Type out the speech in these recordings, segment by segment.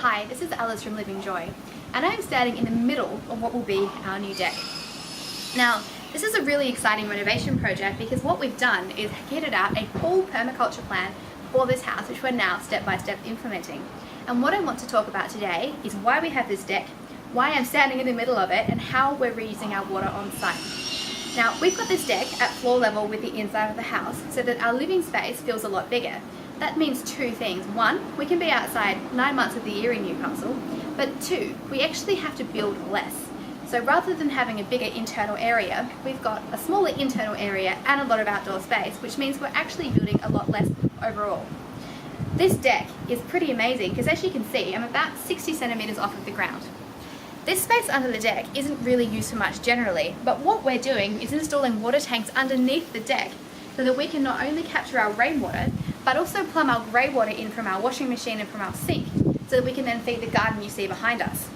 Hi, this is Alice from Living Joy, and I'm standing in the middle of what will be our new deck. Now, this is a really exciting renovation project because what we've done is kitted out a full permaculture plan for this house, which we're now step by step implementing. And what I want to talk about today is why we have this deck, why I'm standing in the middle of it, and how we're reusing our water on site. Now, we've got this deck at floor level with the inside of the house so that our living space feels a lot bigger. That means two things. One, we can be outside 9 months of the year in Newcastle, but two, we actually have to build less. So rather than having a bigger internal area, we've got a smaller internal area and a lot of outdoor space, which means we're actually building a lot less overall. This deck is pretty amazing because, as you can see, I'm about 60 centimeters off of the ground. This space under the deck isn't really used for much generally, but what we're doing is installing water tanks underneath the deck so that we can not only capture our rainwater, but also plumb our grey water in from our washing machine and from our sink, so that we can then feed the garden you see behind us.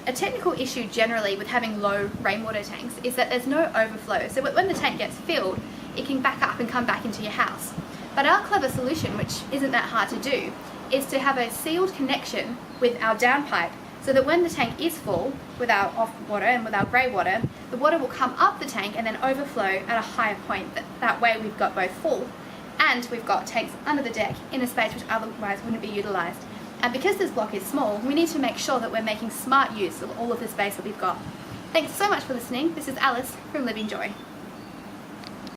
A technical issue generally with having low rainwater tanks is that there's no overflow, so when the tank gets filled, it can back up and come back into your house. But our clever solution, which isn't that hard to do, is to have a sealed connection with our downpipe, so that when the tank is full with our off water and with our grey water, the water will come up the tank and then overflow at a higher point. That way we've got both full and we've got tanks under the deck in a space which otherwise wouldn't be utilised. And because this block is small, we need to make sure that we're making smart use of all of the space that we've got. Thanks so much for listening. This is Alice from Living Joy.